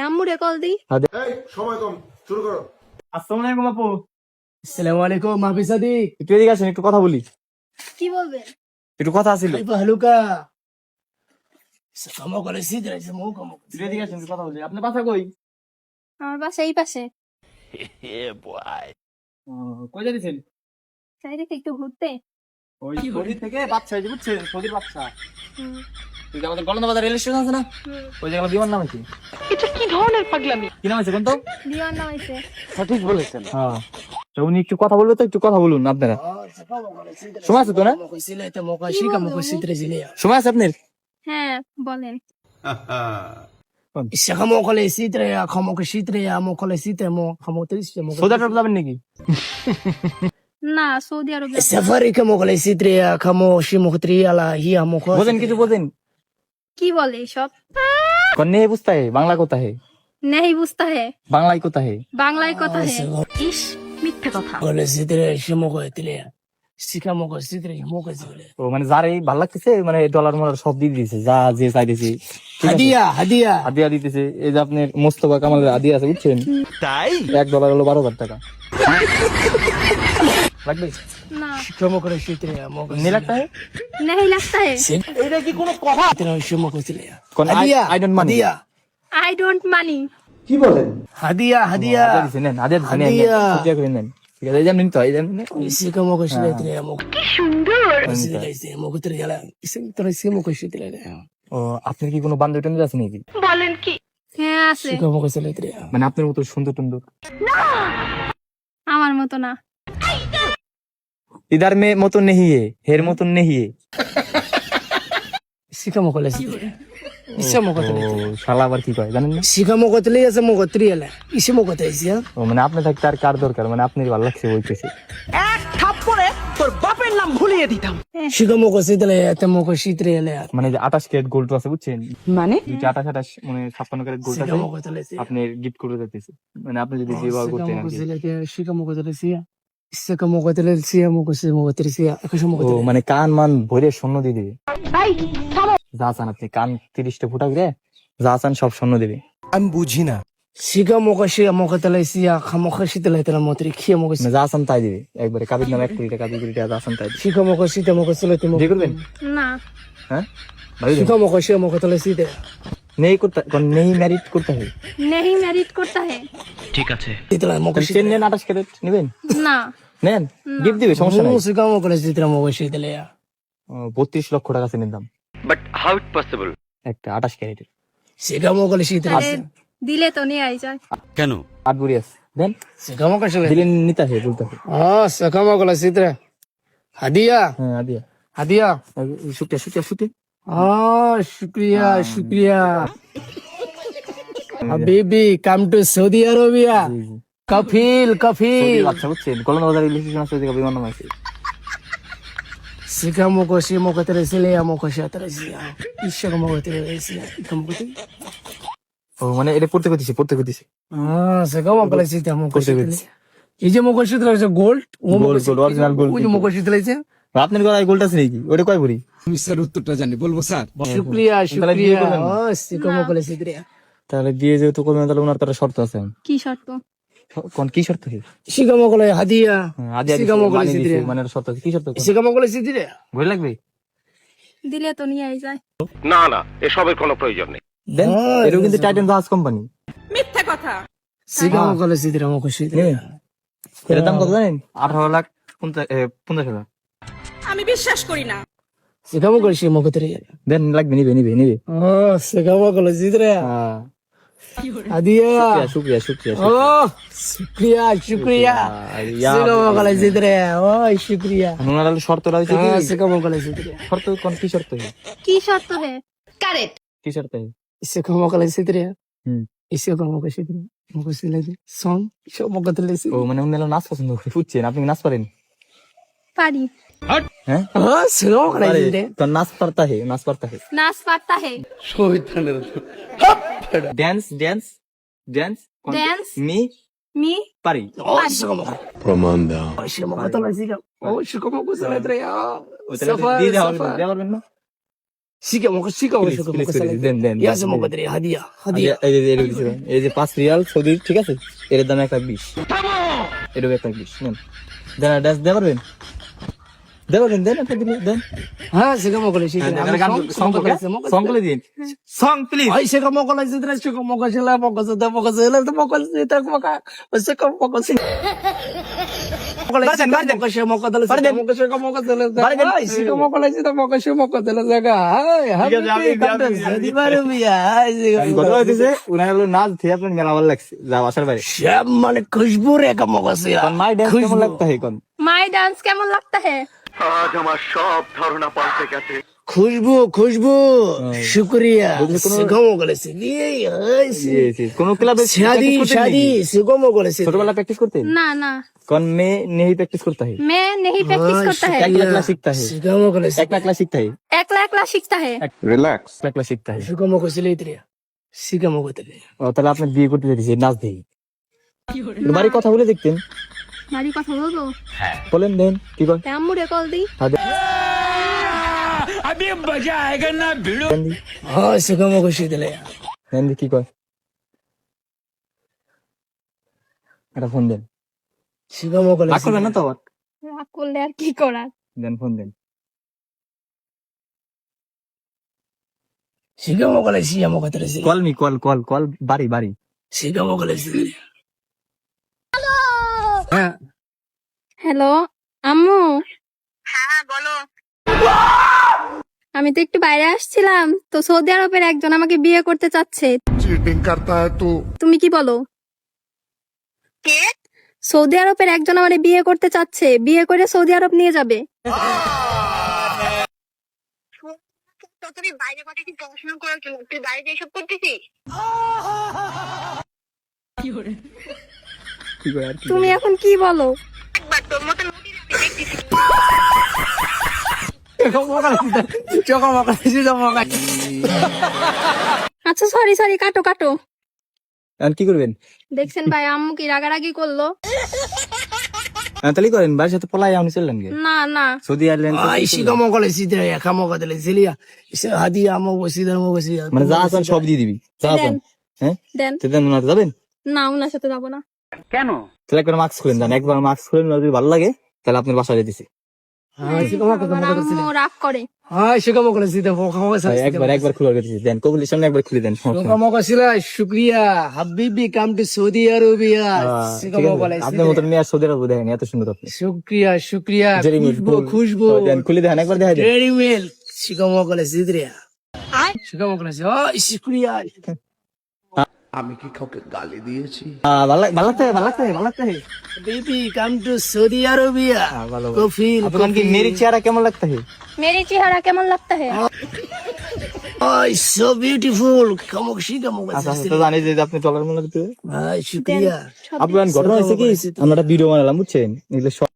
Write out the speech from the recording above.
আম্মুরে call দিই। আসসালামু আলাইকুম আপু। আসসালামু আলাইকুম মাহফিজাদি। একটু এদিকে আসেন, একটু কথা বলি। কি বলবেন? একটু কথা আছিল। كيف أهلك؟ سقمك ولا سيدرا يسموك একটু এদিকে আসেন, একটু কথা বলি। আপনার বাসা কই? আমার বাসা এই পাশে। কই যাচ্ছেন? চাই রেখে একটু ঘুরতে। ওই সৌদি থেকে বাচ্চা হয়েছে, বুঝছেন? সৌদির বাচ্চা। হুম, তুই আমাদের গলন্দা বাজার রেল স্টেশন আছে না, হুম। ওই জায়গায় বিমান নাম আছে। এটা কি ধরনের পাগলামি? কি নাম আছে কোন তো? বিমান নামাইছে। সঠিক বলেছেন। হ্যাঁ, তো উনি একটু কথা বলবে, তো একটু কথা বলুন আপনারা। সময় আছে তো না? সময় আছে আপনার? হ্যাঁ, বলেন। السخموك ولا سيدرا يا خموك سيدرا يا موك ولا سيدرا مو خموك تريسيا مو সৌদি আরব যাবেন নাকি? না, সৌদি আরব যাবো না। السفاري كموك ولا سيدرا يا خمو شي موك تريا لا هي موك বোঝেন কিছু বোঝেন? কি বলে এসব? কন্যা বুঝতা হে বাংলা কথা হে, নেই বুঝতা হে, বাংলায় কথা হে। বাংলায় কথা হে। ইস, মিথ্যে কথা। ولا سيدرا شي موك تريا سيكا موك سيدرا موك سيدرا ও মানে যারে ভালো লাগতেছে, মানে ডলার মলার সব দিয়ে দিয়েছে, যা যে চাইতেছে هدية هدية হাদিয়া দিতেছে। এই যে আপনার মোস্তফা কামালের হাদিয়া আছে, বুঝছেন? তাই $1 হলো 12,000 লাগবে। না, كموك ولا سيدرا يا موك नहीं लगता है? নেই লাগতা হে। এটা কি কোনো কথা? سيدرا شي موك تريا কোন هدية I don't money. هدية I don't money. هدية হাদিয়া هدية দিছেন, নেন হাদিয়া দিছেন, নেন, হাদিয়া। নেন, হাদিয়া করে নেন। ঠিক আছে, এই যে নিন তো, এই যে নিন। سيكا موك سيدرا يا موك কি সুন্দর। سيدرا يا موك تريا لا سيدرا شي موك سيدرا ও আপনার কি কোনো বান্ধবী টান্ধবী আছে নাকি? বলেন কি? হ্যাঁ আছে, سيكا موك سيدرا মানে আপনার মতো সুন্দর টুন্দর? আমার মতো না। ইদার মে মতো নেহি হে, হের মতো নেহি হে। سيكا موك ولا سيدرا ইসে মোক ও শালা আবার কি কয় জানেন না? শিখা মোক তলে আছে মোক ত্রিয়ালা ইসে মোক তাইছিয়া ও মানে আপনি থাকতে আর কার দরকার, মানে আপনার ভালো লাগছে বলতেছে। এক থাপ্পড়ে তোর বাপের নাম ভুলিয়ে দিতাম। শিখা মোক সিতলে এত মোক সিত্রিয়ালা মানে যে 28 ক্যারেট গোল্ড আছে, বুঝছেন? মানে দুইটা 28 মানে 56 ক্যারেট গোল্ড শিখা আছে, মোক তলে আপনি গিফট করে দিতেছে। মানে আপনি যদি বিবাহ করতেন আর কি। শিখা মোক তলে সিয়া ইসে মোক তলে সিয়া মোক সে মোক ত্রিসিয়া একশ মোক ও তলে মানে কান মান ভরে স্বর্ণ দিয়ে দিবে। এই থামো। যা চান আপনি, কান 30টা ফুটা করে যা চান সব স্বর্ণ দেবে। আমি বুঝি না। শিখা মোক তলে সিয়া খামোক সিতলে তলে মোত্রি খিয়া মোক মানে যা চান তাই দিবে একবারে। কাবির নাম 1 কোটি টাকা 2 কোটি টাকা যা চান তাই দিবে। শিখা মোক সিতে মোক চলে তুমি বিয়ে করবেন? না, হ্যাঁ ভাই, শিখা মোক শিয়া মোক তলে সিতে নেই করতে, নেই ম্যারিড করতে হবে। নেই ম্যারিড করতা হে। সিতলে মোক চেন নেন 28 ক্যারেট নেবেন? না, নেন, গিফট দিবে, সমস্যা নাই। শিখা মোক সিতলে মোক সিতলে 32 লক্ষ টাকা চেনের দাম But how it possible? একটা 28 ক্যারেটের। শিখা মোক সিতলে আরে দিলে তো নিয়ে আই যায়। কেন? 8 বুড়ি আছে দেন, শিখা মোক চলে দিলে নিতে হবে, বলতে হবে। শিখা মোক সিতলে হাদিয়া হ্যাঁ আদিয়া, হাদিয়া শুকিয়া শুকিয়া শুকিয়া। शुक्रिया शुक्रिया हबीबी कम टू सऊदी अरेबिया कफिल कफिल আচ্ছা বুঝছেন, কলকাতা বাজার রেল স্টেশন আছে, ওদিকে বিমান নাম আছে। सिका मोको सी मोको तेरे से ले मोको से तेरे से इश्क मोको तेरे से कम को ও মানে এটা পড়তে কইতেছে। सिका मोको ले सी मोको করতে से কইতেছে। ये जो मोको से तेरे से गोल्ड वो Gold, gold, original gold वो जो मोको से तेरे से আপনার গলায় গোল্ড আছে নাকি? ওটা কয় ভরি? আমি স্যার উত্তরটা জানি, বলবো স্যার? शुक्रिया তাহলে বিয়ে शुक्रिया করবেন না? सिका मोको ले सी तेरे তাহলে বিয়ে যেহেতু করবেন, তাহলে ওনার তো একটা শর্ত আছে। কি শর্ত? কোন কি শর্ত কি? सिका मोको ले हदिया আদিয়া सिका मोको ले सी দিছে, तेरे মানে একটা শর্ত আছে। কি শর্ত? सिका मोको ले सी तेरे ঘড়ি লাগবে? দিলে তো নিয়ে আই যায়। না না, এসবের কোনো প্রয়োজন নেই। দেন, এটা কিন্তু টাইটান জাহাজ কোম্পানি। মিথ্যে কথা। सिका मोको ले सी तेरे मोको से तेरे এর দাম কত জানেন? 18,50,000। আমি বিশ্বাস করি না। सिका मोको से मोको तेरे দেন, লাগবে, নিবে। सिका मोको ले सी तेरे हदिया শুক্রিয়া শুক্রিয়া। शुक्रिया शुक्रिया ইয়া सिका मोको ले सी तेरे ओए शुक्रिया ওনার হলো শর্ত রয়েছে কি? सिका मोको ले सी तेरे শর্ত কোন কি শর্ত? কি শর্ত হে? কারেক্ট। কি শর্ত? सिका मोको ले सी तेरे হুম। इसे को मोको से तेरे मोको से ले सॉन्ग शो मोको तेरे से ও মানে উনি হলো নাচ পছন্দ করে, বুঝছেন? আপনি কি নাচ পারেন? পারি। হ্যাঁ सिका मोको ले सी तेरे তো नाच पड़ता है, नाच पड़ता है। নাচ পারতা হে। Dance dance dance Dance? मी মি পারি। ओ सिका मोको প্রমাণ দাও। ओ सिका मोको तेरे से ओ सिका मोको से ले तेरे ও তাহলে দিয়ে দেওয়া হবে না? শিখা মৌকা শিখা Please, please, please, দেন, দেন, ইয়াসে দেন। মৌকা তেরে হাদিয়া হাদিয়া এই যে 5 রিয়াল সৌদি, ঠিক আছে, এর দাম 1,20,000, এর 1,20,000 নেন। দেন ড্যান্স দেন পারবেন, দেন দেন আপনি দিন, দেন হ্যাঁ শিখা মৌকা শিখা সং করে দিন, সং প্লিজ। Ay, শিখা মৌকা লাগছে তেরে শিখা মৌকা শিলা মৌকা সদা মৌকা শিলা তো মৌকা শিলা মৌকা শিখা মৌকা শিলা মৌকা দলে মৌকা শিখা মৌকা দলে ay শিখা মৌকা লাগছে তো মৌকা শিখা মৌকা দলে জায়গা ay হাবিবি কান্দাস দি মারু মিয়া ay শিখা কথা হইতেছে উনার হলো নাচ দিয়ে আপনার মেলা ভালো লাগছে, যা বাসার বাইরে। শ্যাম মানে খুশবু রে কা মৌকা শিলা কোন মাই ড্যান্স কেমন লাগতা হে কোন? माई डांस केमन लगता है? আজ আমার সব ধারণা পাল্টে গেছে। খুশবু খুশবু শুকরিয়া শিখা মৌকা লাগছে কোন ক্লাবে শাদি শাদি শিখা মৌকা লাগছে ছোটবেলা প্র্যাকটিস করতে ना ना, कौन में नहीं प्रैक्टिस करता है? मैं नहीं प्रैक्टिस करता है। एकला सीखता है, শিখা মৌকা লাগছে एकला सीखता है, एकला एकला सीखता है। রিল্যাক্স। एकला सीखता है। শিখা মৌকা শিলা ইতরে শিখা মৌকা তেরে ও তাহলে আপনি বিয়ে করতে চাইছেন নাচ দেই, বাড়ি কথা বলে দেখতেন, मारी কথা বলো তো, বলেন দেন কি কয়? আম্মু রে কল দি। দেন দি, হ্যাঁ শিখা মৌকা শিলা দেন দি কি কয়? এটা ফোন দেন, শিখা মৌকা লাগছে আসলে না তো আবার রাগ করলে আর কি করার। দেন ফোন দেন। শিখা মৌকা লাগছে শিখা মৌকা তেরে call me call call call বাড়ি বাড়ি। শিখা মৌকা লাগছে হ্যাঁ হ্যালো আম্মু। হ্যাঁ বলো। আমি তো একটু বাইরে আসছিলাম, তো সৌদি আরবের একজন আমাকে বিয়ে করতে চাচ্ছে। चीटिंग करता है तू। তুমি কি বলো? কে? সৌদি আরবের একজন আমারে বিয়ে করতে চাচ্ছে, বিয়ে করে সৌদি আরব নিয়ে যাবে। তো তুমি বাইরে কথা কি পড়াশোনা করার জন্য তুই বাইরে এসব করতেছিস? কি কয় আর কি? তুমি এখন কি বলো? একবার তোর মতো নদী দেখতেছি। শিখা মৌকা লাগছে শিখা মৌকা শিখা মৌকা আচ্ছা সরি সরি, কাটো কাটো। এখন কি করবেন? দেখছেন ভাই আম্মু কি রাগারাগি করলো? তাহলে করেন বাড়ির সাথে পলাই আপনি চললেন গে না না, সৌদি আইল্যান্ড, ay শিখা মৌকা লাগছে তেরে একা মৌকা তেরে সিলিয়া হাদিয়া মৌকা সিদা মৌকা সিদা মানে যা আছেন সব দিয়ে দিবি, যা আছেন। হ্যাঁ দেন। তো দেন, ওনার যাবেন না ওনার সাথে যাবো না। তাহলে একবার মাস্ক খুলেন, দেন একবার মাস্ক খুলেন, যদি ভালো লাগে তাহলে আপনার বাসায় যেতেছি। হ্যাঁ শিখা মৌকা আমার আম্মু রাগ করে। হ্যাঁ শিখা মৌকা লাগছে তে মৌকা মৌকা একবার একবার খুলে দিতেছি, দেন কবুলের সামনে একবার খুলে দেন, সমস্যা শিখা নেই। মৌকা শিলা শুকরিয়া হাবিবি কাম টু সৌদি আরবিয়া শিখা ঠিক মৌকা আছে, লাগছে আপনার মতন মেয়ে আর সৌদি আরব দেখেন এত সুন্দর আপনি। শুকরিয়া শুকরিয়া জেরিমি, খুশবু খুশবু দেন খুলে দেখেন, একবার দেখা দেন। ভেরি ওয়েল শিখা মৌকা লাগছে তেরে শিখা মৌকা লাগছে ay শুকরিয়া আমি কি কাউকে গালি দিয়েছি? ভালো লাগতে ভালো লাগতে ভালো লাগতে। Baby come to Saudi Arabia ভালো কফিল আপনার কি মেরি চেহারা কেমন লাগতে है? मेरी चेहरा केमन लगता है? ay so beautiful কামক শিখা মৌকা আচ্ছা তো জানি যে আপনি চলার মনে করতে। ay শুকরিয়া আপনার ঘটনা হয়েছে কি, আমরা একটা ভিডিও বানালাম বুঝছেন, এগুলো সব